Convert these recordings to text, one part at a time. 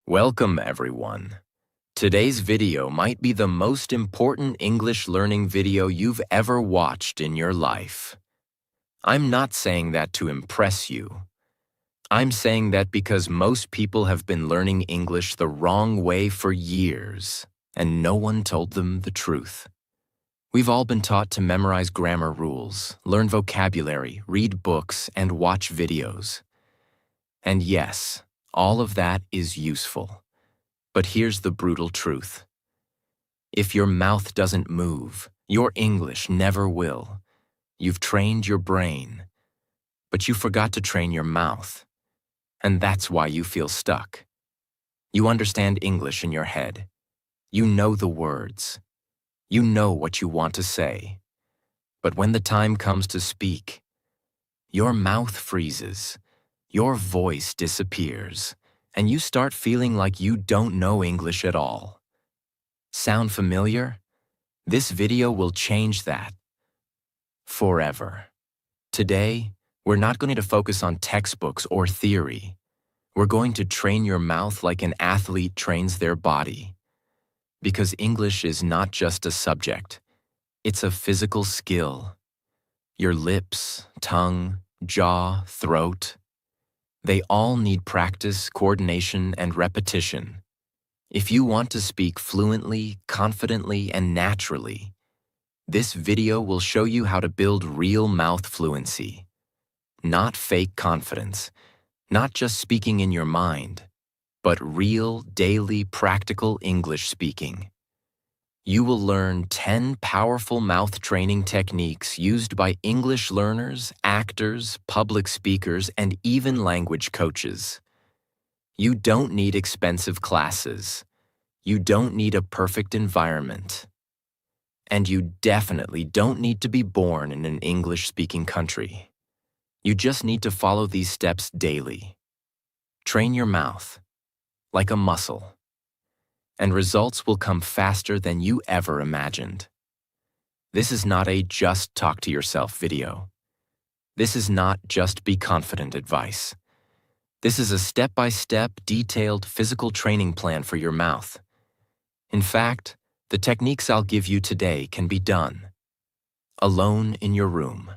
Welcome, everyone. Today's video might be the most important English learning video you've ever watched in your life. I'm not saying that to impress you. I'm saying that because most people have been learning English the wrong way for years, and no one told them the truth. We've all been taught to memorize grammar rules, learn vocabulary, read books, and watch videos. And yes, all of that is useful. But here's the brutal truth. If your mouth doesn't move, your English never will. You've trained your brain, but you forgot to train your mouth. And that's why you feel stuck. You understand English in your head. You know the words. You know what you want to say. But when the time comes to speak, your mouth freezes, your voice disappears, and you start feeling like you don't know English at all. Sound familiar? This video will change that. Forever. Today, we're not going to focus on textbooks or theory. We're going to train your mouth like an athlete trains their body. Because English is not just a subject. It's a physical skill. Your lips, tongue, jaw, throat, they all need practice, coordination, and repetition. If you want to speak fluently, confidently, and naturally, this video will show you how to build real mouth fluency. Not fake confidence, not just speaking in your mind, but real, daily, practical English speaking. You will learn 10 powerful mouth training techniques used by English learners, actors, public speakers, and even language coaches. You don't need expensive classes. You don't need a perfect environment. And you definitely don't need to be born in an English-speaking country. You just need to follow these steps daily. Train your mouth, like a muscle. And results will come faster than you ever imagined. This is not a just talk to yourself video. This is not just be confident advice. This is a step-by-step, detailed physical training plan for your mouth. In fact, the techniques I'll give you today can be done alone in your room,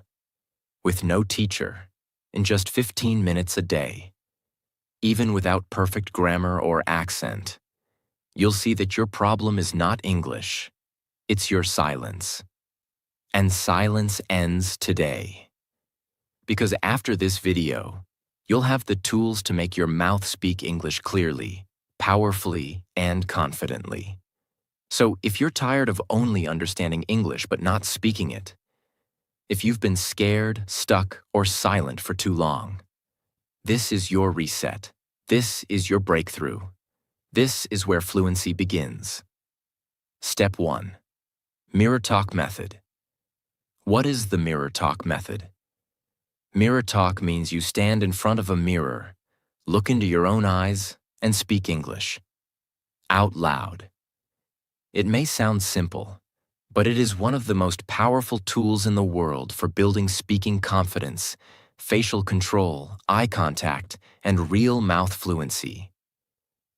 with no teacher, in just 15 minutes a day. Even without perfect grammar or accent, you'll see that your problem is not English, it's your silence. And silence ends today. Because after this video, you'll have the tools to make your mouth speak English clearly, powerfully, and confidently. So if you're tired of only understanding English but not speaking it, if you've been scared, stuck, or silent for too long, this is your reset. This is your breakthrough. This is where fluency begins. Step 1. Mirror talk method. What is the mirror talk method? Mirror talk means you stand in front of a mirror, look into your own eyes, and speak English. Out loud. It may sound simple, but it is one of the most powerful tools in the world for building speaking confidence, facial control, eye contact, and real mouth fluency.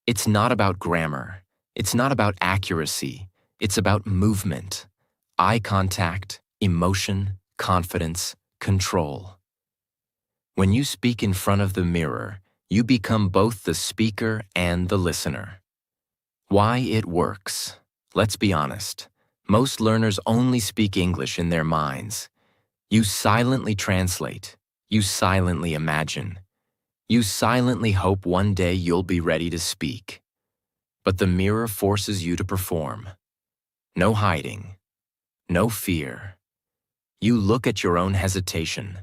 It's not about grammar. It's not about accuracy. It's about movement, eye contact, emotion, confidence, control. When you speak in front of the mirror, you become both the speaker and the listener. Why it works? Let's be honest. Most learners only speak English in their minds. You silently translate. You silently imagine. You silently hope one day you'll be ready to speak. But the mirror forces you to perform. No hiding. No fear. You look at your own hesitation.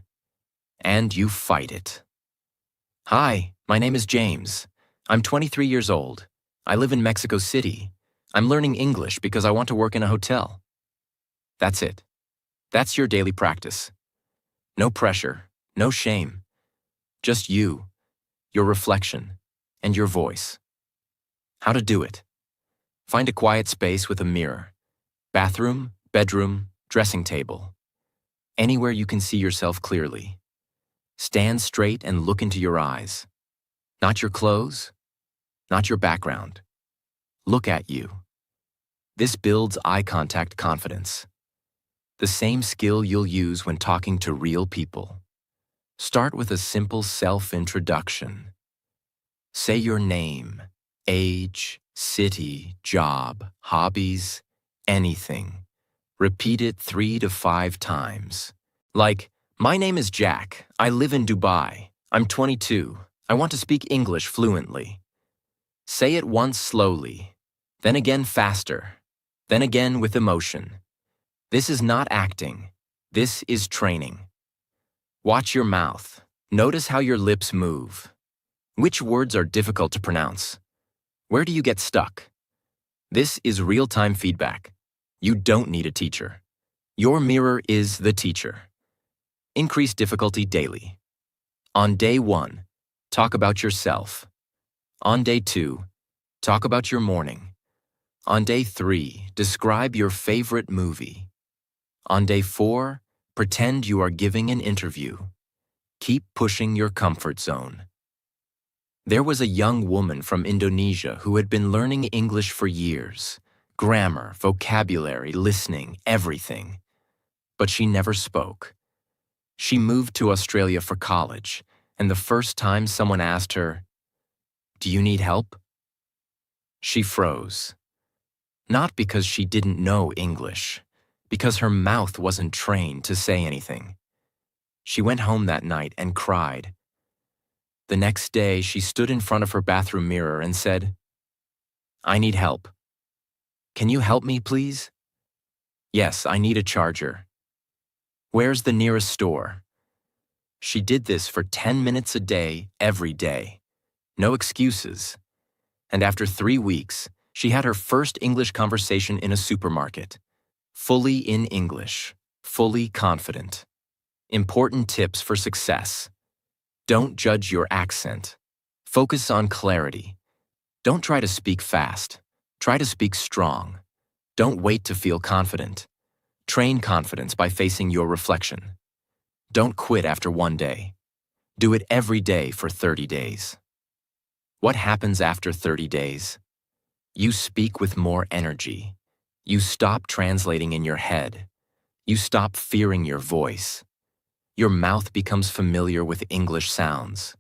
And you fight it. Hi, my name is James. I'm 23 years old. I live in Mexico City. I'm learning English because I want to work in a hotel. That's it. That's your daily practice. No pressure, no shame. Just you, your reflection, and your voice. How to do it. Find a quiet space with a mirror. Bathroom, bedroom, dressing table. Anywhere you can see yourself clearly. Stand straight and look into your eyes. Not your clothes, not your background. Look at you. This builds eye contact confidence, the same skill you'll use when talking to real people. Start with a simple self-introduction. Say your name, age, city, job, hobbies, anything. Repeat it 3 to 5 times. Like, my name is Jack. I live in Dubai. I'm 22. I want to speak English fluently. Say it once slowly, then again faster, then again with emotion. This is not acting. This is training. Watch your mouth. Notice how your lips move. Which words are difficult to pronounce? Where do you get stuck? This is real-time feedback. You don't need a teacher. Your mirror is the teacher. Increase difficulty daily. On day 1, talk about yourself. On day 2, talk about your morning. On day 3, describe your favorite movie. On day 4, pretend you are giving an interview. Keep pushing your comfort zone. There was a young woman from Indonesia who had been learning English for years. Grammar, vocabulary, listening, everything. But she never spoke. She moved to Australia for college, and the first time someone asked her, "Do you need help?" She froze. Not because she didn't know English, because her mouth wasn't trained to say anything. She went home that night and cried. The next day, she stood in front of her bathroom mirror and said, "I need help. Can you help me, please?" "Yes, I need a charger." "Where's the nearest store?" She did this for 10 minutes a day, every day. No excuses. And after 3 weeks, she had her first English conversation in a supermarket. Fully in English, fully confident. Important tips for success. Don't judge your accent. Focus on clarity. Don't try to speak fast. Try to speak strong. Don't wait to feel confident. Train confidence by facing your reflection. Don't quit after 1 day. Do it every day for 30 days. What happens after 30 days? You speak with more energy. You stop translating in your head. You stop fearing your voice. Your mouth becomes familiar with English sounds.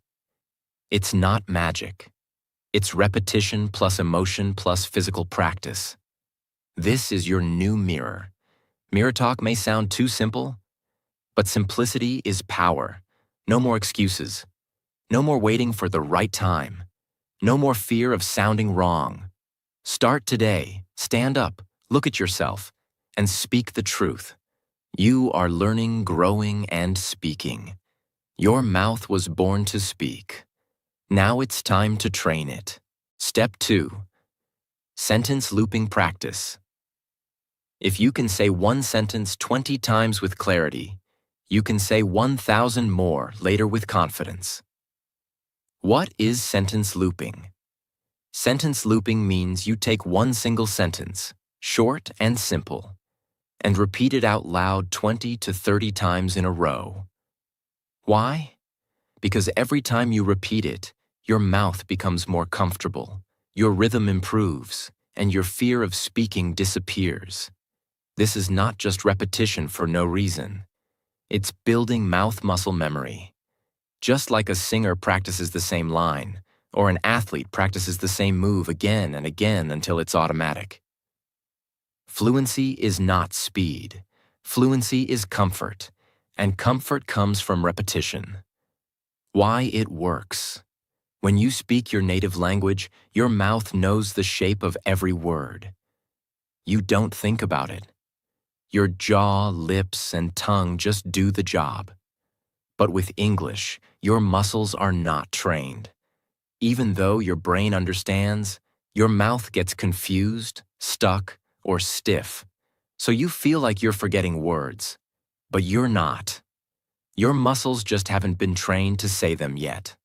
It's not magic. It's repetition plus emotion plus physical practice. This is your new mirror. Mirror talk may sound too simple, but simplicity is power. No more excuses. No more waiting for the right time. No more fear of sounding wrong. Start today. Stand up, look at yourself, and speak the truth. You are learning, growing, and speaking. Your mouth was born to speak. Now it's time to train it. Step 2. Sentence looping practice. If you can say one sentence 20 times with clarity, you can say 1,000 more later with confidence. What is sentence looping? Sentence looping means you take one single sentence, short and simple, and repeat it out loud 20 to 30 times in a row. Why? Because every time you repeat it, your mouth becomes more comfortable, your rhythm improves, and your fear of speaking disappears. This is not just repetition for no reason. It's building mouth muscle memory. Just like a singer practices the same line, or an athlete practices the same move again and again until it's automatic. Fluency is not speed. Fluency is comfort, and comfort comes from repetition. Why it works. When you speak your native language, your mouth knows the shape of every word. You don't think about it. Your jaw, lips, and tongue just do the job. But with English, your muscles are not trained. Even though your brain understands, your mouth gets confused, stuck, or stiff, so you feel like you're forgetting words. But you're not. Your muscles just haven't been trained to say them yet.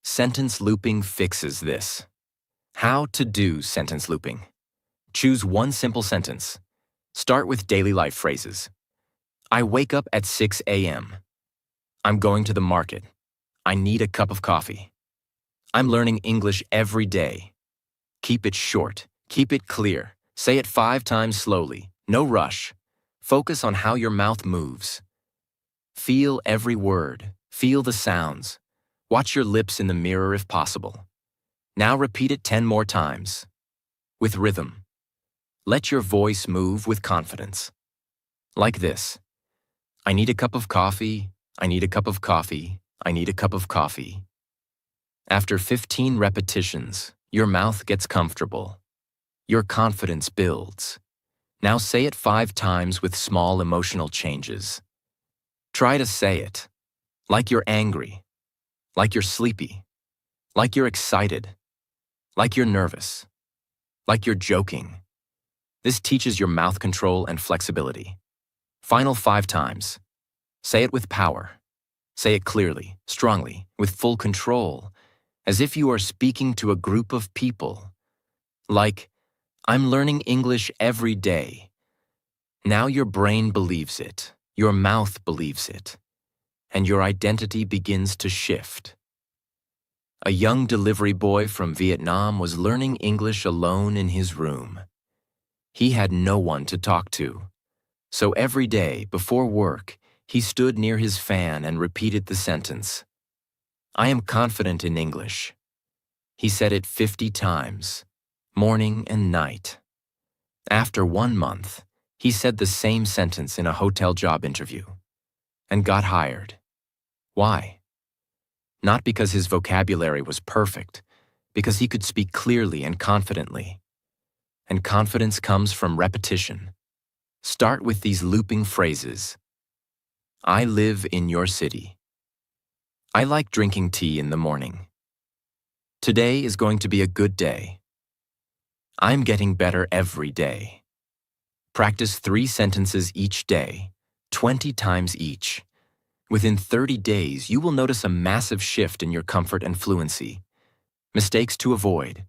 Sentence looping fixes this. How to do sentence looping. Choose one simple sentence. Start with daily life phrases. I wake up at 6 a.m. I'm going to the market. I need a cup of coffee. I'm learning English every day. Keep it short. Keep it clear. Say it 5 times slowly. No rush. Focus on how your mouth moves. Feel every word. Feel the sounds. Watch your lips in the mirror if possible. Now repeat it 10 more times. With rhythm. Let your voice move with confidence. Like this. I need a cup of coffee. I need a cup of coffee. I need a cup of coffee. After 15 repetitions, your mouth gets comfortable. Your confidence builds. Now say it 5 times with small emotional changes. Try to say it like you're angry, like you're sleepy, like you're excited, like you're nervous, like you're joking. This teaches your mouth control and flexibility. Final 5 times. Say it with power. Say it clearly, strongly, with full control, as if you are speaking to a group of people. Like, I'm learning English every day. Now your brain believes it, your mouth believes it, and your identity begins to shift. A young delivery boy from Vietnam was learning English alone in his room. He had no one to talk to. So every day, before work, he stood near his fan and repeated the sentence. I am confident in English. He said it 50 times, morning and night. After 1 month, he said the same sentence in a hotel job interview and got hired. Why? Not because his vocabulary was perfect, because he could speak clearly and confidently. And confidence comes from repetition. Start with these looping phrases. I live in your city. I like drinking tea in the morning. Today is going to be a good day. I'm getting better every day. Practice 3 sentences each day, 20 times each. Within 30 days, you will notice a massive shift in your comfort and fluency. Mistakes to avoid.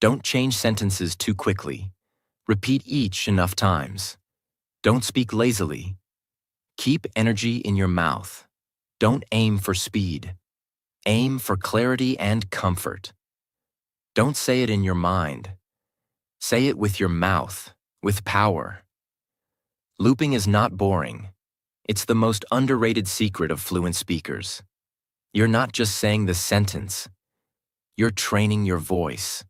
Don't change sentences too quickly. Repeat each enough times. Don't speak lazily. Keep energy in your mouth. Don't aim for speed. Aim for clarity and comfort. Don't say it in your mind. Say it with your mouth, with power. Looping is not boring. It's the most underrated secret of fluent speakers. You're not just saying the sentence. You're training your voice.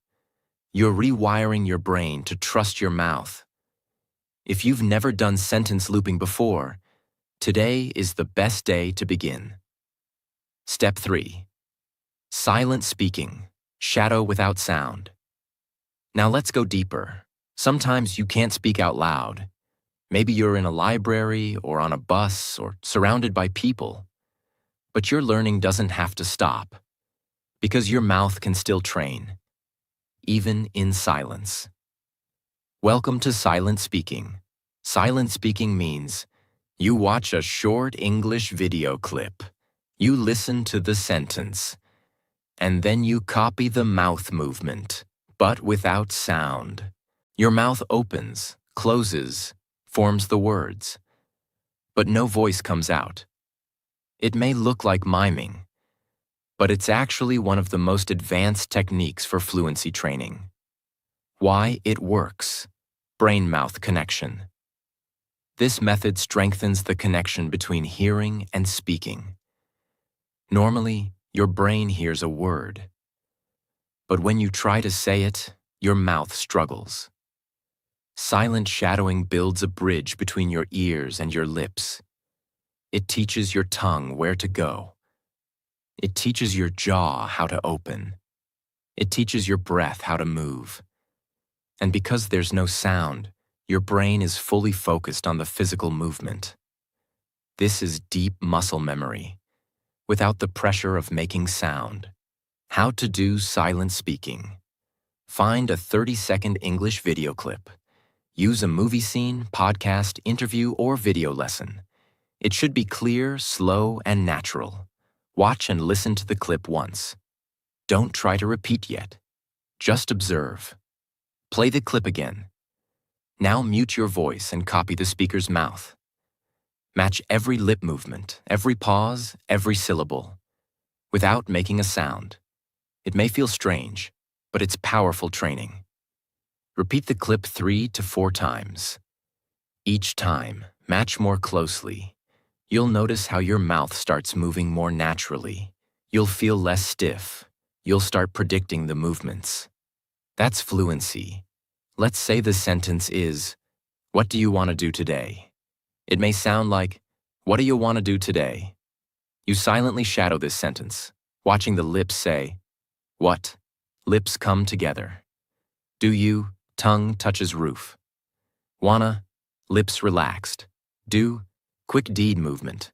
You're rewiring your brain to trust your mouth. If you've never done sentence looping before, today is the best day to begin. Step 3. Silent speaking, shadow without sound. Now let's go deeper. Sometimes you can't speak out loud. Maybe you're in a library or on a bus or surrounded by people. But your learning doesn't have to stop, because your mouth can still train, even in silence. Welcome to silent speaking. Silent speaking means you watch a short English video clip, you listen to the sentence, and then you copy the mouth movement, but without sound. Your mouth opens, closes, forms the words, but no voice comes out. It may look like miming, but it's actually one of the most advanced techniques for fluency training. Why it works: brain-mouth connection. This method strengthens the connection between hearing and speaking. Normally, your brain hears a word, but when you try to say it, your mouth struggles. Silent shadowing builds a bridge between your ears and your lips. It teaches your tongue where to go. It teaches your jaw how to open. It teaches your breath how to move. And because there's no sound, your brain is fully focused on the physical movement. This is deep muscle memory, without the pressure of making sound. How to do silent speaking. Find a 30-second English video clip. Use a movie scene, podcast, interview, or video lesson. It should be clear, slow, and natural. Watch and listen to the clip once. Don't try to repeat yet. Just observe. Play the clip again. Now mute your voice and copy the speaker's mouth. Match every lip movement, every pause, every syllable, without making a sound. It may feel strange, but it's powerful training. Repeat the clip 3 to 4 times. Each time, match more closely. You'll notice how your mouth starts moving more naturally. You'll feel less stiff. You'll start predicting the movements. That's fluency. Let's say the sentence is, "What do you want to do today?" It may sound like, "What do you want to do today?" You silently shadow this sentence, watching the lips say, "What?" Lips come together. "Do you?" Tongue touches roof. "Wanna?" Lips relaxed. "Do?" Quick deed movement.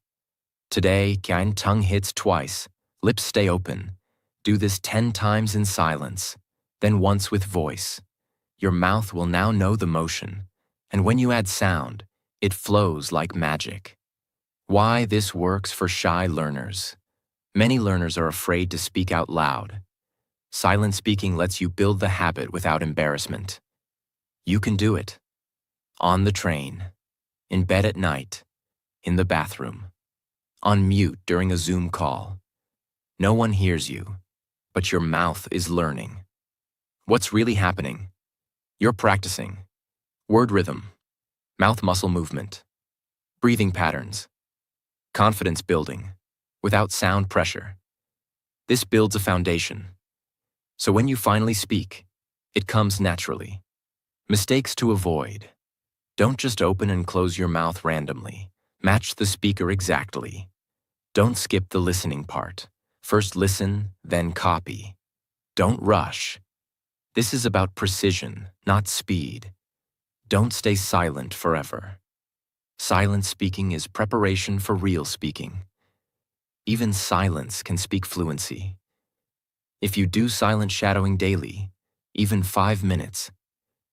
Today, kein tongue hits twice. Lips stay open. Do this 10 times in silence, then once with voice. Your mouth will now know the motion, and when you add sound, it flows like magic. Why this works for shy learners. Many learners are afraid to speak out loud. Silent speaking lets you build the habit without embarrassment. You can do it. On the train, in bed at night, in the bathroom, on mute during a Zoom call. No one hears you, but your mouth is learning. What's really happening? You're practicing. Word rhythm, mouth muscle movement, breathing patterns, confidence building, without sound pressure. This builds a foundation. So when you finally speak, it comes naturally. Mistakes to avoid. Don't just open and close your mouth randomly. Match the speaker exactly. Don't skip the listening part. First listen, then copy. Don't rush. This is about precision, not speed. Don't stay silent forever. Silent speaking is preparation for real speaking. Even silence can speak fluency. If you do silent shadowing daily, even 5 minutes,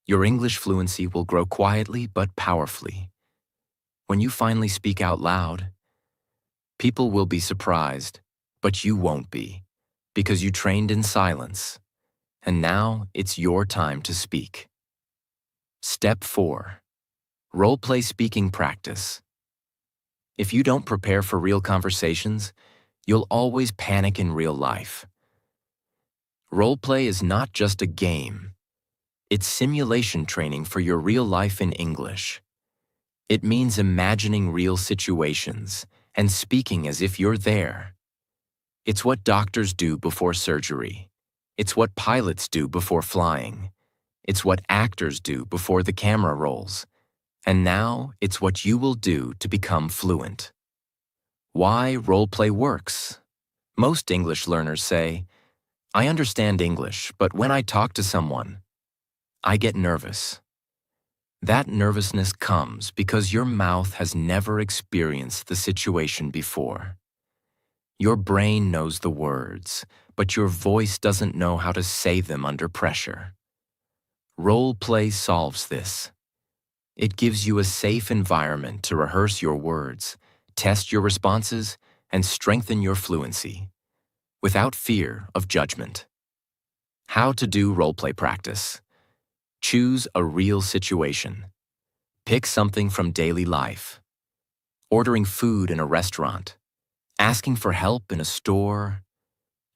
your English fluency will grow quietly but powerfully. When you finally speak out loud, people will be surprised, but you won't be, because you trained in silence, and now it's your time to speak. Step 4. Role-play speaking practice. If you don't prepare for real conversations, you'll always panic in real life. Role-play is not just a game. It's simulation training for your real life in English. It means imagining real situations and speaking as if you're there. It's what doctors do before surgery. It's what pilots do before flying. It's what actors do before the camera rolls. And now it's what you will do to become fluent. Why role-play works? Most English learners say, "I understand English, but when I talk to someone, I get nervous." That nervousness comes because your mouth has never experienced the situation before. Your brain knows the words, but your voice doesn't know how to say them under pressure. Role play solves this. It gives you a safe environment to rehearse your words, test your responses, and strengthen your fluency, without fear of judgment. How to do role play practice. Choose a real situation. Pick something from daily life. Ordering food in a restaurant, asking for help in a store,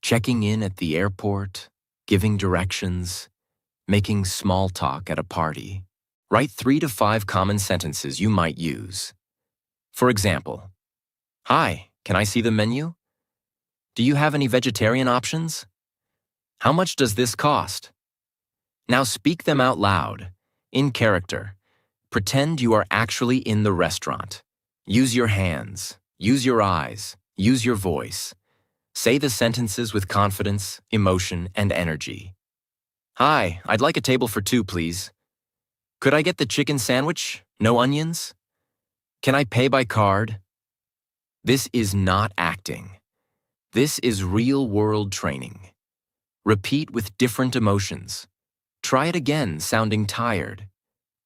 checking in at the airport, giving directions, making small talk at a party. Write 3 to 5 common sentences you might use. For example, "Hi, can I see the menu? Do you have any vegetarian options? How much does this cost?" Now speak them out loud, in character. Pretend you are actually in the restaurant. Use your hands, use your eyes, use your voice. Say the sentences with confidence, emotion, and energy. "Hi, I'd like a table for 2, please. Could I get the chicken sandwich? No onions? Can I pay by card?" This is not acting. This is real-world training. Repeat with different emotions. Try it again, sounding tired,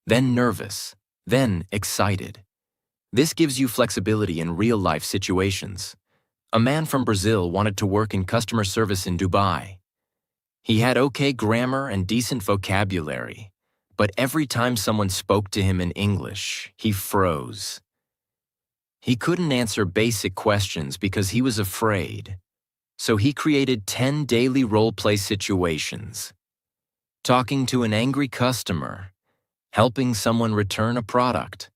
then nervous, then excited. This gives you flexibility in real-life situations. A man from Brazil wanted to work in customer service in Dubai. He had okay grammar and decent vocabulary, but every time someone spoke to him in English, he froze. He couldn't answer basic questions because he was afraid. So he created 10 daily role-play situations. Talking to an angry customer, helping someone return a product,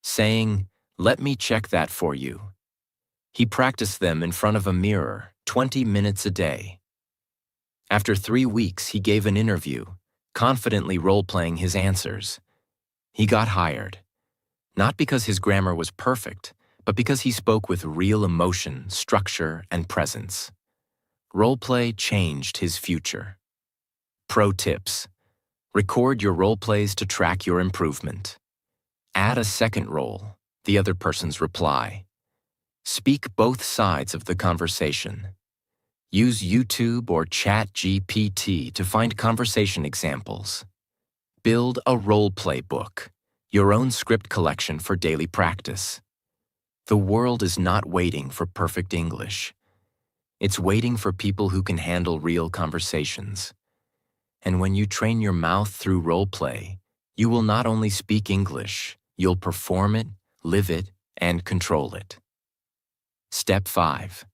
saying, "Let me check that for you." He practiced them in front of a mirror, 20 minutes a day. After 3 weeks, he gave an interview, confidently role-playing his answers. He got hired, not because his grammar was perfect, but because he spoke with real emotion, structure, and presence. Role-play changed his future. Pro tips: record your role-plays to track your improvement. Add a second role, the other person's reply. Speak both sides of the conversation. Use YouTube or ChatGPT to find conversation examples. Build a role-play book, your own script collection for daily practice. The world is not waiting for perfect English. It's waiting for people who can handle real conversations. And when you train your mouth through role-play, you will not only speak English, you'll perform it, live it, and control it. Step 5.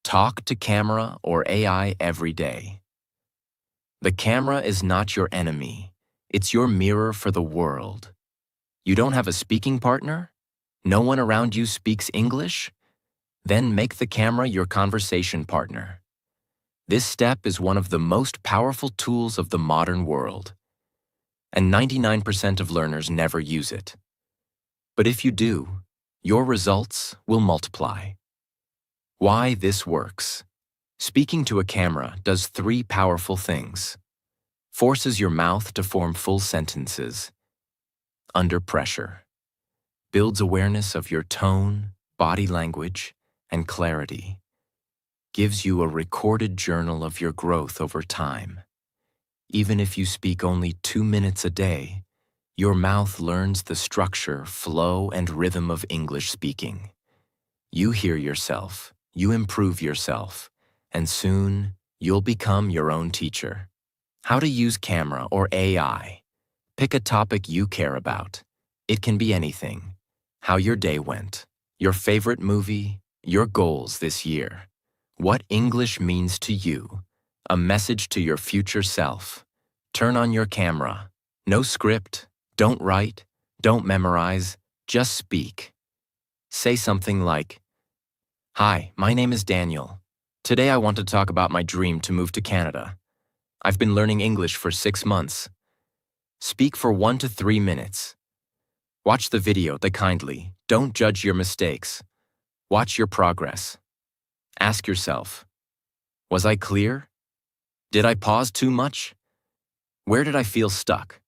Talk to camera or AI every day. The camera is not your enemy. It's your mirror for the world. You don't have a speaking partner? No one around you speaks English? Then make the camera your conversation partner. This step is one of the most powerful tools of the modern world, and 99% of learners never use it. But if you do, your results will multiply. Why this works. Speaking to a camera does 3 powerful things. Forces your mouth to form full sentences. Under pressure. Builds awareness of your tone, body language, and clarity. Gives you a recorded journal of your growth over time. Even if you speak only 2 minutes a day, your mouth learns the structure, flow, and rhythm of English speaking. You hear yourself, you improve yourself, and soon you'll become your own teacher. How to use camera or AI. Pick a topic you care about. It can be anything. How your day went, your favorite movie, your goals this year. What English means to you. A message to your future self. Turn on your camera. No script. Don't write. Don't memorize. Just speak. Say something like, "Hi, my name is Daniel. Today I want to talk about my dream to move to Canada. I've been learning English for 6 months. Speak for 1 to 3 minutes. Watch the video kindly. Don't judge your mistakes. Watch your progress. Ask yourself, was I clear? Did I pause too much? Where did I feel stuck?"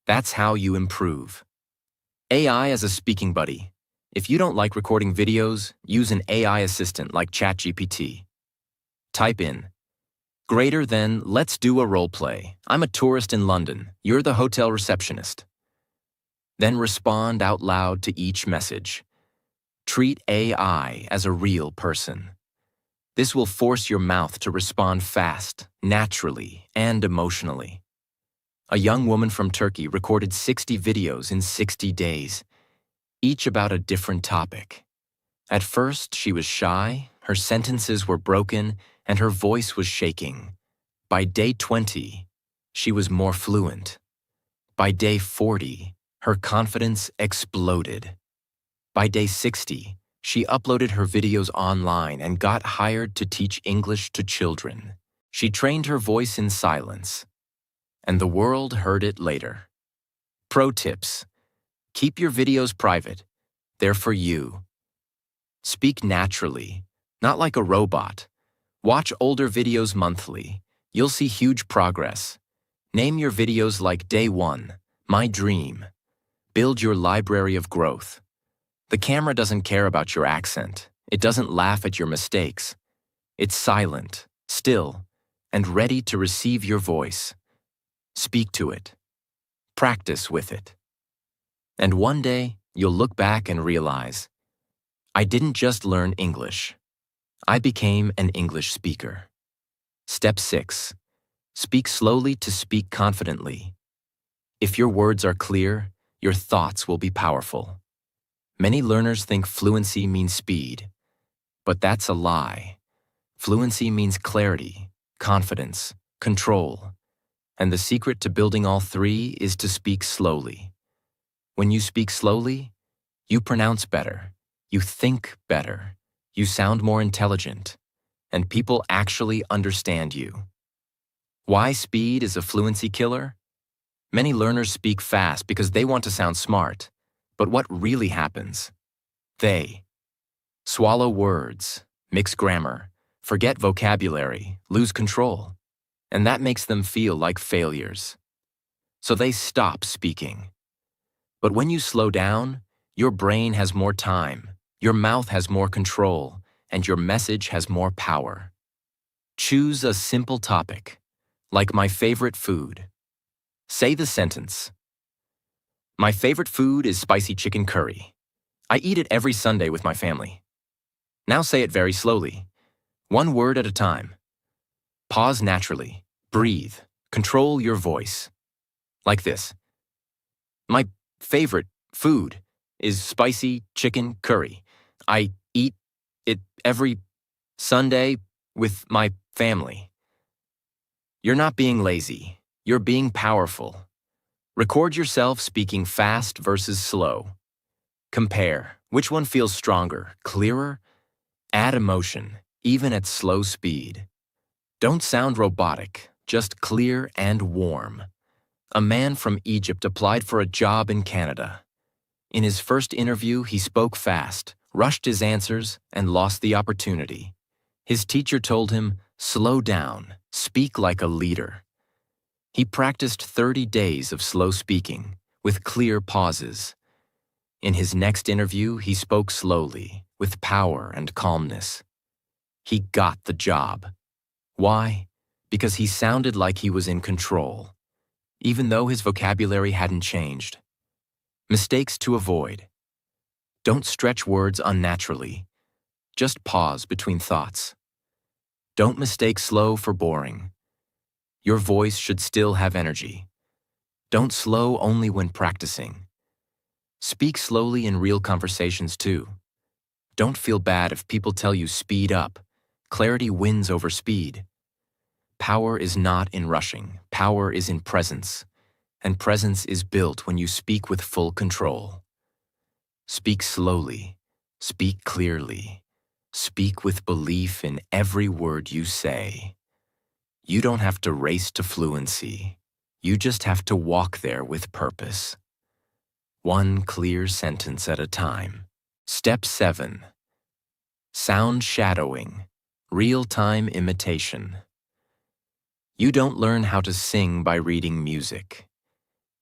That's how you improve. AI as a speaking buddy. If you don't like recording videos, use an AI assistant like ChatGPT. Type in, greater than, let's do a role play. I'm a tourist in London. You're the hotel receptionist. Then respond out loud to each message. Treat AI as a real person. This will force your mouth to respond fast, naturally, and emotionally. A young woman from Turkey recorded 60 videos in 60 days, each about a different topic. At first, she was shy, her sentences were broken, and her voice was shaking. By day 20, she was more fluent. By day 40, her confidence exploded. By day 60, she uploaded her videos online and got hired to teach English to children. She trained her voice in silence, and the world heard it later. Pro tips. Keep your videos private. They're for you. Speak naturally, not like a robot. Watch older videos monthly. You'll see huge progress. Name your videos like Day 1, My Dream. Build your library of growth. The camera doesn't care about your accent. It doesn't laugh at your mistakes. It's silent, still, and ready to receive your voice. Speak to it. Practice with it. And one day, you'll look back and realize, I didn't just learn English. I became an English speaker. Step 6. Speak slowly to speak confidently. If your words are clear, your thoughts will be powerful. Many learners think fluency means speed, but that's a lie. Fluency means clarity, confidence, control, and the secret to building all three is to speak slowly. When you speak slowly, you pronounce better, you think better, you sound more intelligent, and people actually understand you. Why speed is a fluency killer? Many learners speak fast because they want to sound smart, but what really happens? They swallow words, mix grammar, forget vocabulary, lose control, and that makes them feel like failures. So they stop speaking. But when you slow down, your brain has more time, your mouth has more control, and your message has more power. Choose a simple topic, like my favorite food. Say the sentence. My favorite food is spicy chicken curry. I eat it every Sunday with my family. Now say it very slowly, one word at a time. Pause naturally, breathe, control your voice. Like this. My favorite food is spicy chicken curry. I eat it every Sunday with my family. You're not being lazy, you're being powerful. Record yourself speaking fast versus slow. Compare, which one feels stronger, clearer? Add emotion, even at slow speed. Don't sound robotic, just clear and warm. A man from Egypt applied for a job in Canada. In his first interview, he spoke fast, rushed his answers, and lost the opportunity. His teacher told him, slow down, speak like a leader. He practiced 30 days of slow speaking, with clear pauses. In his next interview, he spoke slowly, with power and calmness. He got the job. Why? Because he sounded like he was in control, even though his vocabulary hadn't changed. Mistakes to avoid. Don't stretch words unnaturally. Just pause between thoughts. Don't mistake slow for boring. Your voice should still have energy. Don't slow only when practicing. Speak slowly in real conversations too. Don't feel bad if people tell you speed up. Clarity wins over speed. Power is not in rushing. Power is in presence. And presence is built when you speak with full control. Speak slowly. Speak clearly. Speak with belief in every word you say. You don't have to race to fluency. You just have to walk there with purpose. One clear sentence at a time. Step 7. Sound shadowing. Real-time imitation. You don't learn how to sing by reading music.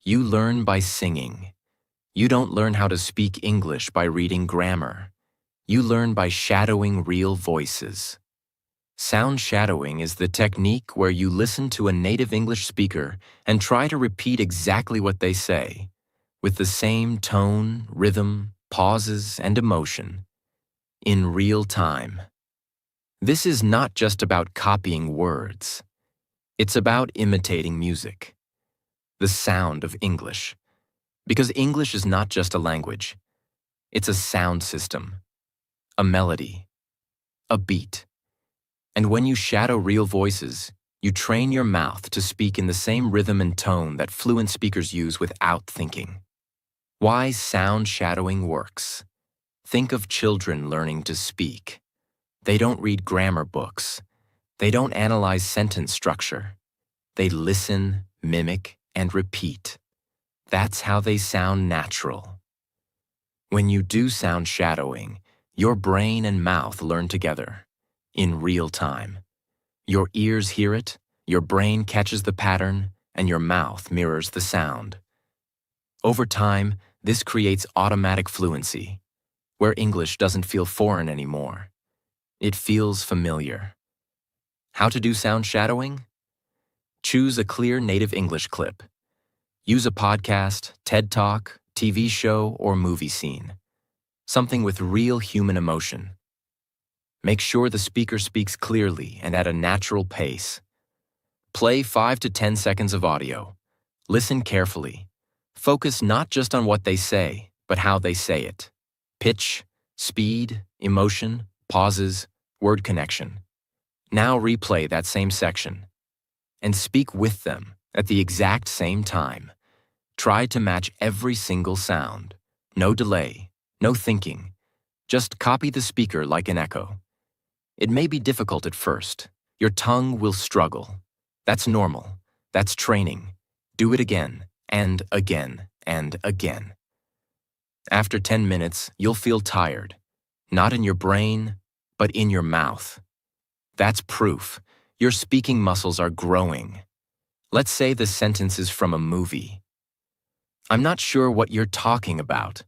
You learn by singing. You don't learn how to speak English by reading grammar. You learn by shadowing real voices. Sound shadowing is the technique where you listen to a native English speaker and try to repeat exactly what they say, with the same tone, rhythm, pauses, and emotion, in real time. This is not just about copying words. It's about imitating music, the sound of English. Because English is not just a language. It's a sound system, a melody, a beat. And when you shadow real voices, you train your mouth to speak in the same rhythm and tone that fluent speakers use without thinking. Why sound shadowing works. Think of children learning to speak. They don't read grammar books. They don't analyze sentence structure. They listen, mimic, and repeat. That's how they sound natural. When you do sound shadowing, your brain and mouth learn together, in real time. Your ears hear it, your brain catches the pattern, and your mouth mirrors the sound. Over time, this creates automatic fluency, where English doesn't feel foreign anymore. It feels familiar. How to do sound shadowing? Choose a clear native English clip. Use a podcast, TED Talk, TV show, or movie scene. Something with real human emotion. Make sure the speaker speaks clearly and at a natural pace. Play 5 to 10 seconds of audio. Listen carefully. Focus not just on what they say, but how they say it. Pitch, speed, emotion, pauses, word connection. Now replay that same section and speak with them at the exact same time. Try to match every single sound. No delay, no thinking. Just copy the speaker like an echo. It may be difficult at first. Your tongue will struggle. That's normal. That's training. Do it again, and again, and again. After 10 minutes, you'll feel tired. Not in your brain, but in your mouth. That's proof. Your speaking muscles are growing. Let's say the sentence is from a movie. I'm not sure what you're talking about.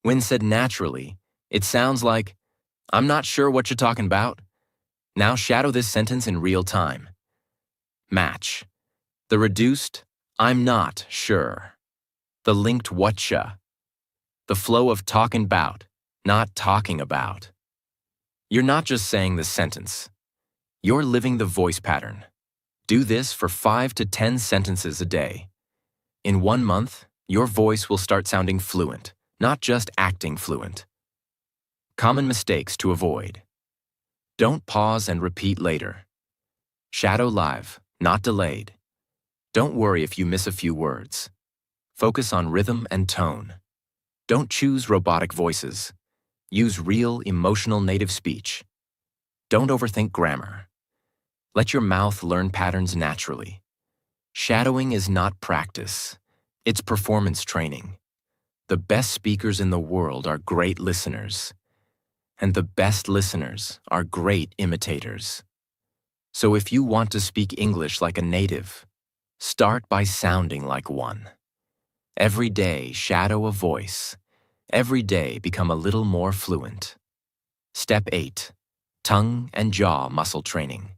When said naturally, it sounds like, I'm not sure what you're talking about. Now shadow this sentence in real time. Match. The reduced, I'm not sure. The linked whatcha. The flow of talking about, not talking about. You're not just saying the sentence. You're living the voice pattern. Do this for 5 to 10 sentences a day. In 1 month, your voice will start sounding fluent, not just acting fluent. Common mistakes to avoid. Don't pause and repeat later. Shadow live, not delayed. Don't worry if you miss a few words. Focus on rhythm and tone. Don't choose robotic voices. Use real, emotional native speech. Don't overthink grammar. Let your mouth learn patterns naturally. Shadowing is not practice. It's performance training. The best speakers in the world are great listeners. And the best listeners are great imitators. So if you want to speak English like a native, start by sounding like one. Every day, shadow a voice. Every day, become a little more fluent. Step 8. Tongue and jaw muscle training.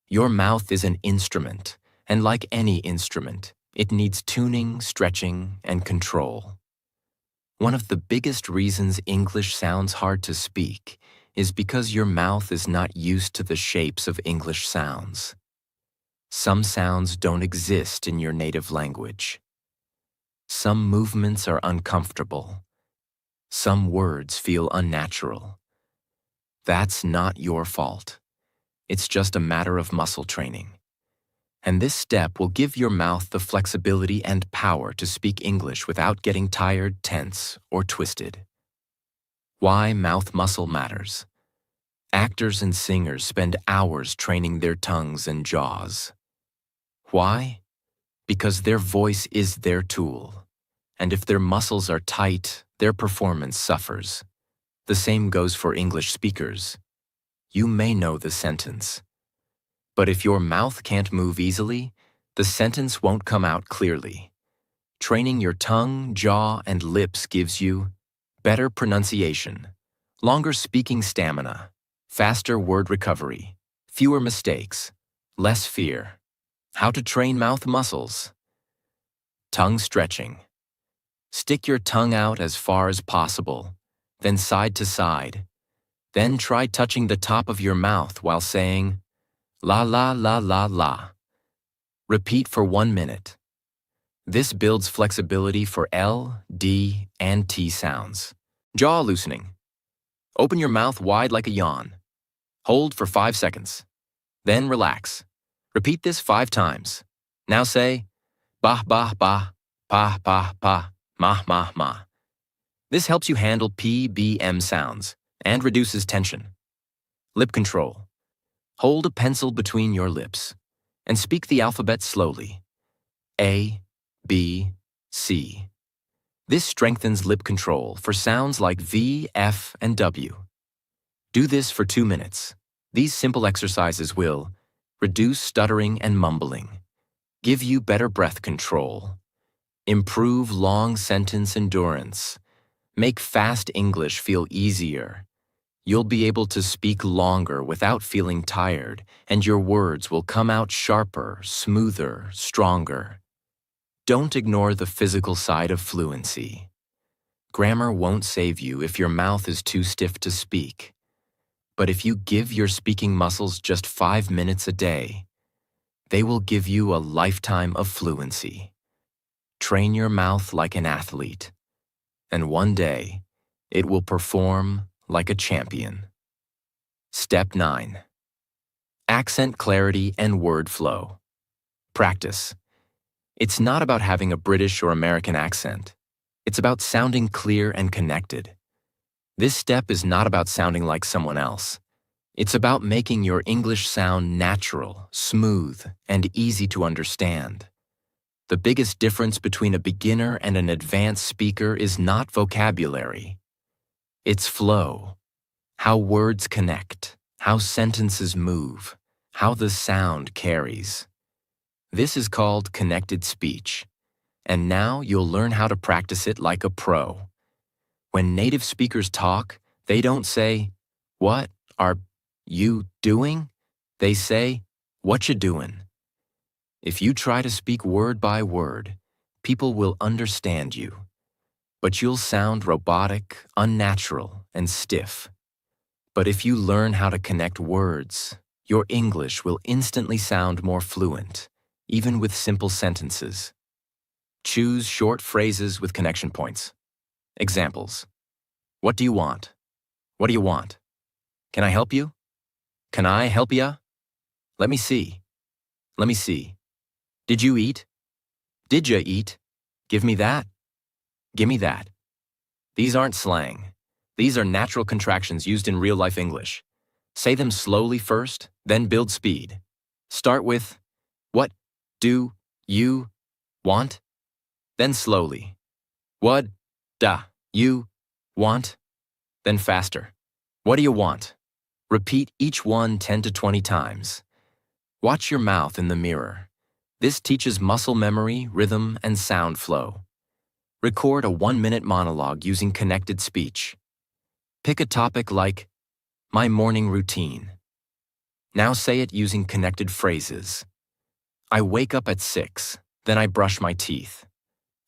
Your mouth is an instrument, and like any instrument, it needs tuning, stretching, and control. One of the biggest reasons English sounds hard to speak is because your mouth is not used to the shapes of English sounds. Some sounds don't exist in your native language. Some movements are uncomfortable. Some words feel unnatural. That's not your fault. It's just a matter of muscle training. And this step will give your mouth the flexibility and power to speak English without getting tired, tense, or twisted. Why mouth muscle matters. Actors and singers spend hours training their tongues and jaws. Why? Because their voice is their tool. And if their muscles are tight, their performance suffers. The same goes for English speakers. You may know the sentence. But if your mouth can't move easily, the sentence won't come out clearly. Training your tongue, jaw, and lips gives you better pronunciation, longer speaking stamina, faster word recovery, fewer mistakes, less fear. How to train mouth muscles. Tongue stretching. Stick your tongue out as far as possible, then side to side. Then try touching the top of your mouth while saying, la la la la la. Repeat for 1 minute. This builds flexibility for L, D, and T sounds. Jaw loosening. Open your mouth wide like a yawn. Hold for 5 seconds. Then relax. Repeat this 5 times. Now say, bah bah bah, pa pa pa, ma ma ma. This helps you handle P, B, M sounds and reduces tension. Lip control. Hold a pencil between your lips and speak the alphabet slowly. A, B, C. This strengthens lip control for sounds like V, F, and W. Do this for 2 minutes. These simple exercises will reduce stuttering and mumbling, give you better breath control, improve long sentence endurance, make fast English feel easier. You'll be able to speak longer without feeling tired, and your words will come out sharper, smoother, stronger. Don't ignore the physical side of fluency. Grammar won't save you if your mouth is too stiff to speak. But if you give your speaking muscles just 5 minutes a day, they will give you a lifetime of fluency. Train your mouth like an athlete, and one day it will perform like a champion. Step 9. Accent clarity and word flow. Practice. It's not about having a British or American accent. It's about sounding clear and connected. This step is not about sounding like someone else. It's about making your English sound natural, smooth, and easy to understand. The biggest difference between a beginner and an advanced speaker is not vocabulary. It's flow. How words connect, how sentences move, how the sound carries. This is called connected speech. And now you'll learn how to practice it like a pro. When native speakers talk, they don't say, "What are you doing?" They say, "What you doing?" If you try to speak word by word, people will understand you. But you'll sound robotic, unnatural, and stiff. But if you learn how to connect words, your English will instantly sound more fluent, even with simple sentences. Choose short phrases with connection points. Examples. What do you want? What do you want? Can I help you? Can I help ya? Let me see. Let me see. Did you eat? Did ya eat? Give me that. Give me that. These aren't slang. These are natural contractions used in real-life English. Say them slowly first, then build speed. Start with, what do you want? Then slowly. What da you want? Then faster. What do you want? Repeat each one 10 to 20 times. Watch your mouth in the mirror. This teaches muscle memory, rhythm, and sound flow. Record a 1-minute monologue using connected speech. Pick a topic like, my morning routine. Now say it using connected phrases. I wake up at 6, then I brush my teeth.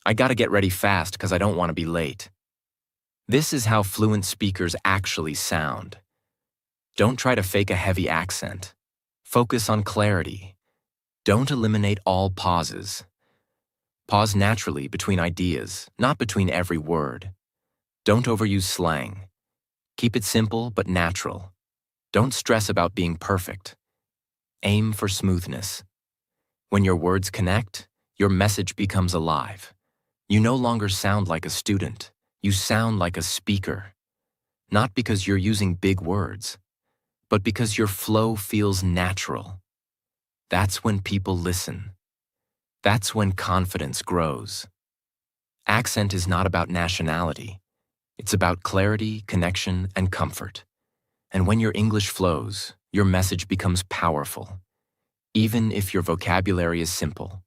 I gotta get ready fast because I don't want to be late. This is how fluent speakers actually sound. Don't try to fake a heavy accent. Focus on clarity. Don't eliminate all pauses. Pause naturally between ideas, not between every word. Don't overuse slang. Keep it simple but natural. Don't stress about being perfect. Aim for smoothness. When your words connect, your message becomes alive. You no longer sound like a student. You sound like a speaker. Not because you're using big words, but because your flow feels natural. That's when people listen. That's when confidence grows. Accent is not about nationality. It's about clarity, connection, and comfort. And when your English flows, your message becomes powerful, even if your vocabulary is simple.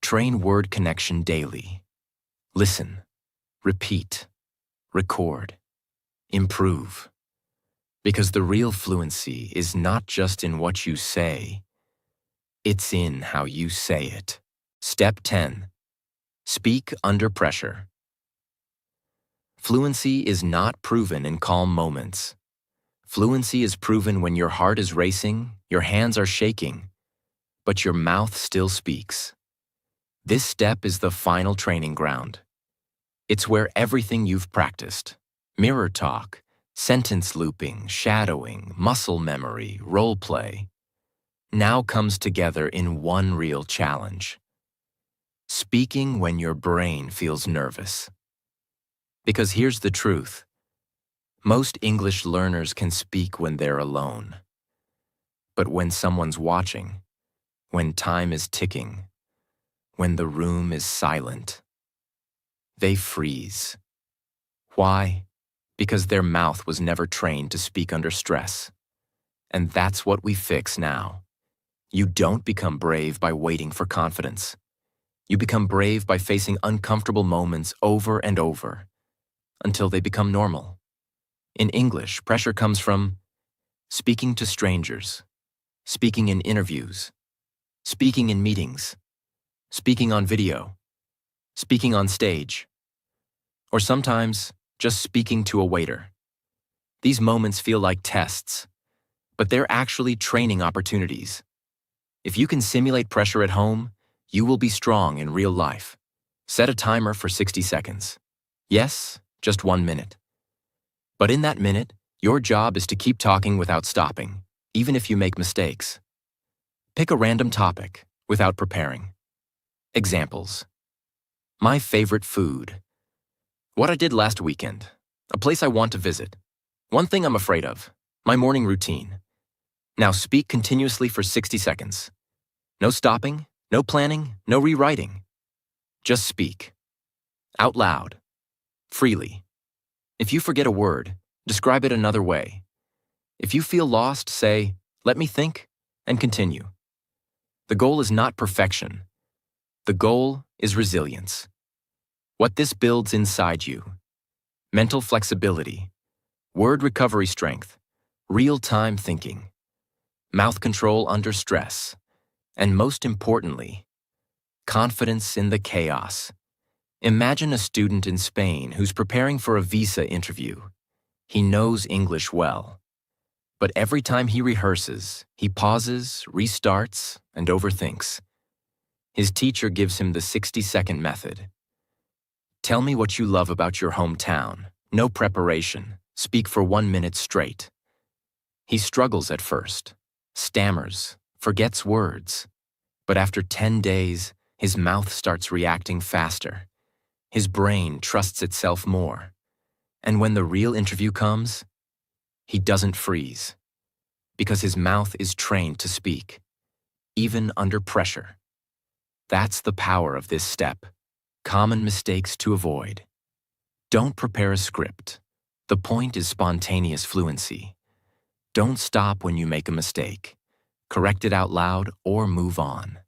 Train word connection daily. Listen, repeat, record, improve. Because the real fluency is not just in what you say, it's in how you say it. Step 10. Speak under pressure. Fluency is not proven in calm moments. Fluency is proven when your heart is racing, your hands are shaking, but your mouth still speaks. This step is the final training ground. It's where everything you've practiced, mirror talk, sentence looping, shadowing, muscle memory, role play, now comes together in one real challenge. Speaking when your brain feels nervous. Because here's the truth. Most English learners can speak when they're alone. But when someone's watching, when time is ticking, when the room is silent, they freeze. Why? Because their mouth was never trained to speak under stress. And that's what we fix now. You don't become brave by waiting for confidence. You become brave by facing uncomfortable moments over and over, until they become normal. In English, pressure comes from speaking to strangers, speaking in interviews, speaking in meetings, speaking on video, speaking on stage, or sometimes just speaking to a waiter. These moments feel like tests, but they're actually training opportunities. If you can simulate pressure at home, you will be strong in real life. Set a timer for 60 seconds. Yes, just 1 minute. But in that minute, your job is to keep talking without stopping. even if you make mistakes. Pick a random topic without preparing. Examples. My favorite food. What I did last weekend. A place I want to visit. One thing I'm afraid of. My morning routine. Now speak continuously for 60 seconds. No stopping, no planning, no rewriting. Just speak. Out loud. Freely. If you forget a word, describe it another way. If you feel lost, say, "Let me think," and continue. The goal is not perfection. The goal is resilience. What this builds inside you. Mental flexibility, word recovery strength, real-time thinking, mouth control under stress, and most importantly, confidence in the chaos. Imagine a student in Spain who's preparing for a visa interview. He knows English well. But every time he rehearses, he pauses, restarts, and overthinks. His teacher gives him the 60-second method. Tell me what you love about your hometown. No preparation. Speak for 1 minute straight. He struggles at first, stammers, forgets words. But after 10 days, his mouth starts reacting faster. His brain trusts itself more. And when the real interview comes, he doesn't freeze. Because his mouth is trained to speak, even under pressure. That's the power of this step. Common mistakes to avoid. Don't prepare a script. The point is spontaneous fluency. Don't stop when you make a mistake. Correct it out loud or move on.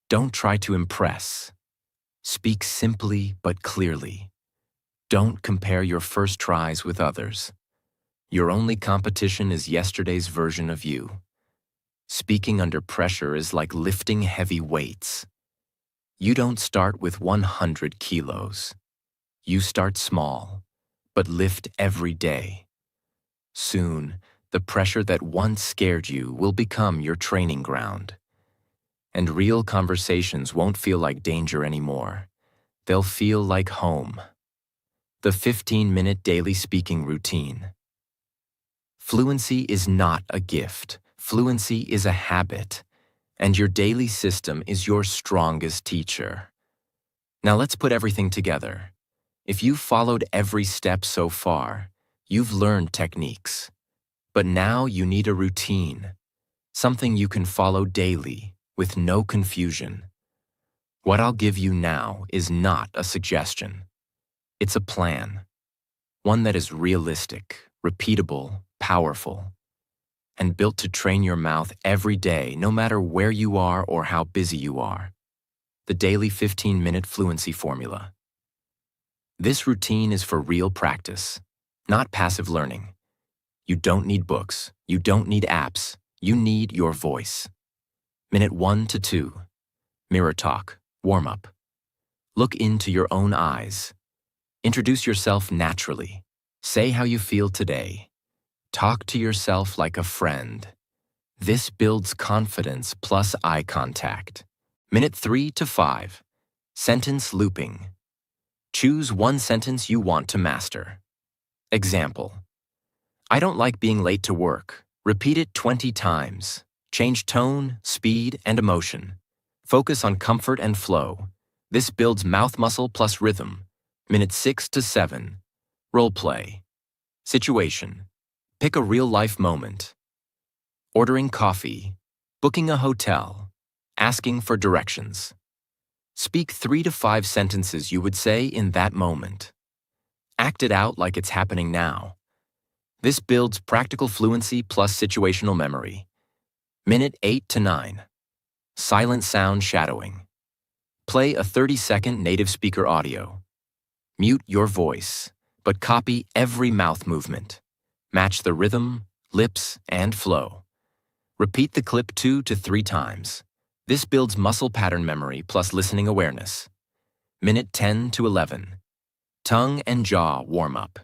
Don't try to impress. Speak simply but clearly. Don't compare your first tries with others. Your only competition is yesterday's version of you. Speaking under pressure is like lifting heavy weights. You don't start with 100 kilos. You start small, but lift every day. Soon, the pressure that once scared you will become your training ground. And real conversations won't feel like danger anymore. They'll feel like home. The 15-minute daily speaking routine. Fluency is not a gift. Fluency is a habit. And your daily system is your strongest teacher. Now let's put everything together. If you've followed every step so far, you've learned techniques. But now you need a routine, something you can follow daily with no confusion. What I'll give you now is not a suggestion. It's a plan, one that is realistic, repeatable, powerful, and built to train your mouth every day, no matter where you are or how busy you are. The daily 15-minute fluency formula. This routine is for real practice, not passive learning. You don't need books. You don't need apps. You need your voice. Minute 1 to 2. Mirror talk, warm up. Look into your own eyes. Introduce yourself naturally. Say how you feel today. Talk to yourself like a friend. This builds confidence plus eye contact. Minute 3 to 5. Sentence looping. Choose one sentence you want to master. Example. I don't like being late to work. Repeat it 20 times. Change tone, speed, and emotion. Focus on comfort and flow. This builds mouth muscle plus rhythm. Minute 6 to 7. Role play. Situation. Pick a real-life moment. Ordering coffee, booking a hotel, asking for directions. Speak 3 to 5 sentences you would say in that moment. Act it out like it's happening now. This builds practical fluency plus situational memory. Minute 8 to 9. Silent sound shadowing. Play a 30-second native speaker audio. Mute your voice, but copy every mouth movement. Match the rhythm, lips, and flow. Repeat the clip 2 to 3 times. This builds muscle pattern memory plus listening awareness. Minute 10 to 11. Tongue and jaw warm up.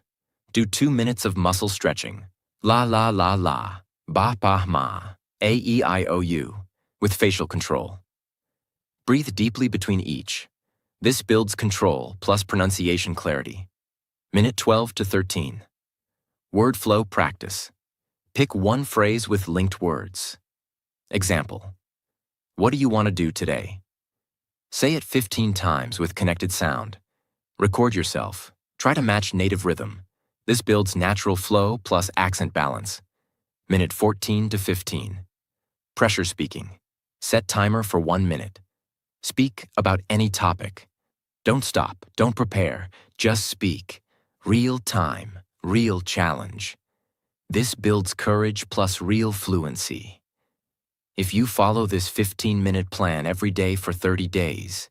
Do 2 minutes of muscle stretching. La la la la, ba ba ma, a e I o u, with facial control. Breathe deeply between each. This builds control plus pronunciation clarity. Minute 12 to 13. Word flow practice. Pick one phrase with linked words. Example: what do you want to do today? Say it 15 times with connected sound. Record yourself. Try to match native rhythm. This builds natural flow plus accent balance. Minute 14 to 15. Pressure speaking. Set timer for 1 minute. Speak about any topic. Don't stop, don't prepare, just speak. Real time, real challenge. This builds courage plus real fluency. If you follow this 15-minute plan every day for 30 days,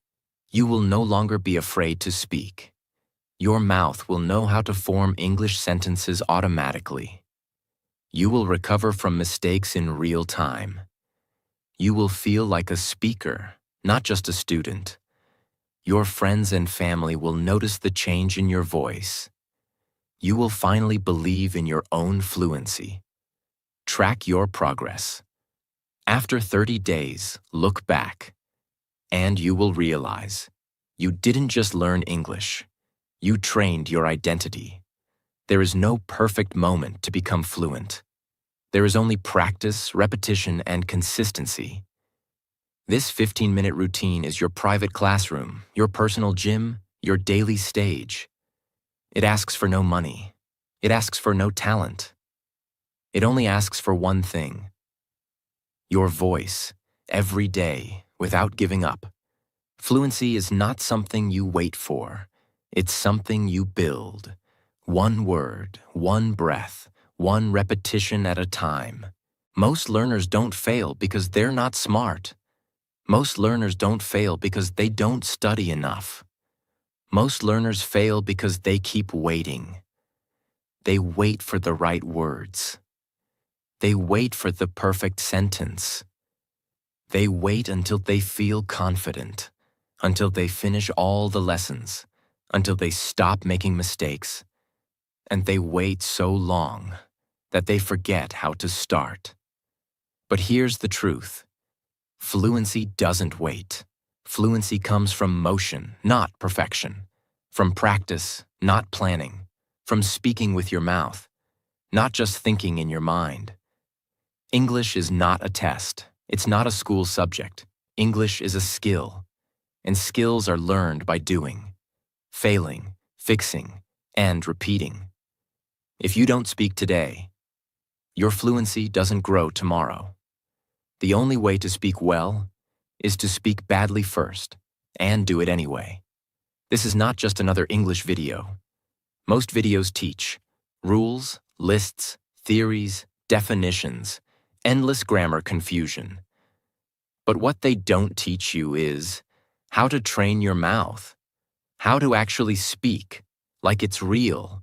you will no longer be afraid to speak. Your mouth will know how to form English sentences automatically. You will recover from mistakes in real time. You will feel like a speaker, not just a student. Your friends and family will notice the change in your voice. You will finally believe in your own fluency. Track your progress. After 30 days, look back, and you will realize you didn't just learn English. You trained your identity. There is no perfect moment to become fluent. There is only practice, repetition, and consistency. This 15-minute routine is your private classroom, your personal gym, your daily stage. It asks for no money. It asks for no talent. It only asks for one thing: your voice, every day, without giving up. Fluency is not something you wait for. It's something you build. One word, one breath, one repetition at a time. Most learners don't fail because they're not smart. Most learners don't fail because they don't study enough. Most learners fail because they keep waiting. They wait for the right words. They wait for the perfect sentence. They wait until they feel confident, until they finish all the lessons, until they stop making mistakes. And they wait so long that they forget how to start. But here's the truth. Fluency doesn't wait. Fluency comes from motion, not perfection. From practice, not planning. From speaking with your mouth, not just thinking in your mind. English is not a test. It's not a school subject. English is a skill. And skills are learned by doing, failing, fixing, and repeating. If you don't speak today, your fluency doesn't grow tomorrow. The only way to speak well is to speak badly first and do it anyway. This is not just another English video. Most videos teach rules, lists, theories, definitions, endless grammar confusion. But what they don't teach you is how to train your mouth, how to actually speak like it's real,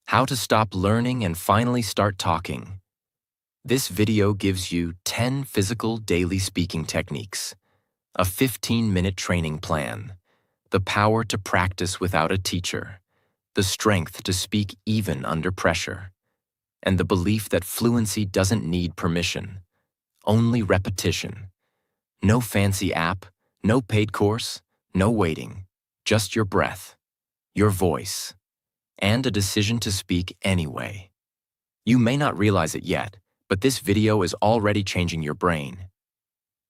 how to stop learning and finally start talking. This video gives you 10 physical daily speaking techniques, a 15-minute training plan, the power to practice without a teacher, the strength to speak even under pressure, and the belief that fluency doesn't need permission, only repetition. No fancy app, no paid course, no waiting, just your breath, your voice, and a decision to speak anyway. You may not realize it yet, but this video is already changing your brain.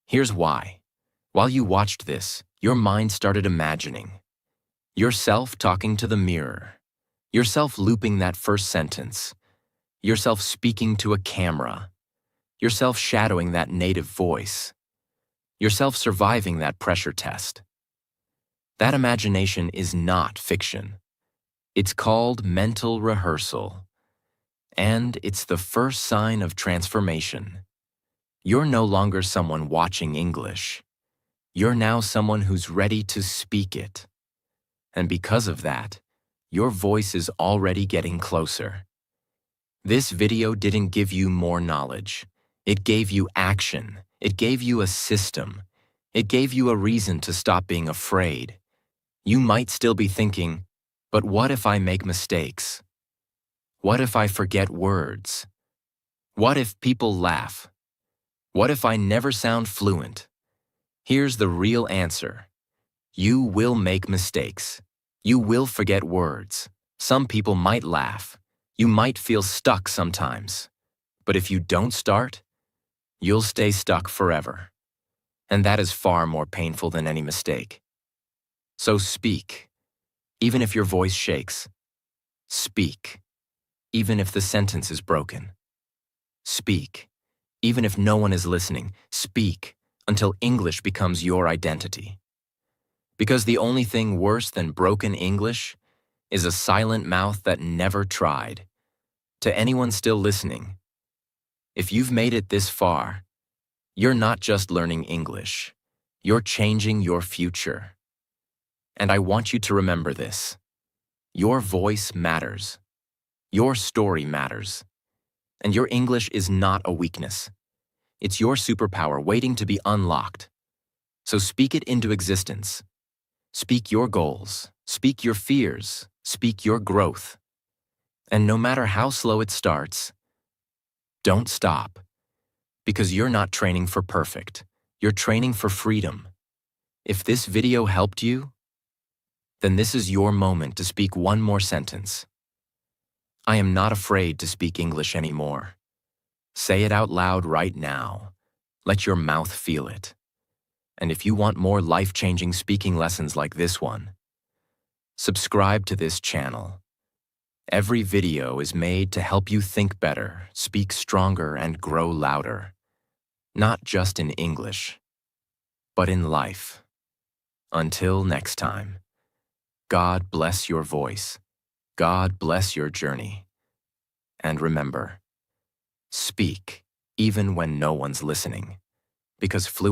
Here's why. While you watched this, your mind started imagining. Yourself talking to the mirror. Yourself looping that first sentence. Yourself speaking to a camera. Yourself shadowing that native voice. Yourself surviving that pressure test. That imagination is not fiction. It's called mental rehearsal. And it's the first sign of transformation. You're no longer someone watching English. You're now someone who's ready to speak it. And because of that, your voice is already getting closer. This video didn't give you more knowledge. It gave you action. It gave you a system. It gave you a reason to stop being afraid. You might still be thinking, but what if I make mistakes? What if I forget words? What if people laugh? What if I never sound fluent? Here's the real answer. You will make mistakes. You will forget words. Some people might laugh. You might feel stuck sometimes. But if you don't start, you'll stay stuck forever. And that is far more painful than any mistake. So speak, even if your voice shakes. Speak, even if the sentence is broken. Speak, even if no one is listening. Speak until English becomes your identity. Because the only thing worse than broken English is a silent mouth that never tried. To anyone still listening, if you've made it this far, you're not just learning English, you're changing your future. And I want you to remember this. Your voice matters. Your story matters. And your English is not a weakness. It's your superpower waiting to be unlocked. So speak it into existence. Speak your goals. Speak your fears. Speak your growth. And no matter how slow it starts, don't stop. Because you're not training for perfect. You're training for freedom. If this video helped you, then this is your moment to speak one more sentence. I am not afraid to speak English anymore. Say it out loud right now. Let your mouth feel it. And if you want more life-changing speaking lessons like this one, subscribe to this channel. Every video is made to help you think better, speak stronger, and grow louder. Not just in English, but in life. Until next time, God bless your voice. God bless your journey. And remember, speak even when no one's listening, because Fluent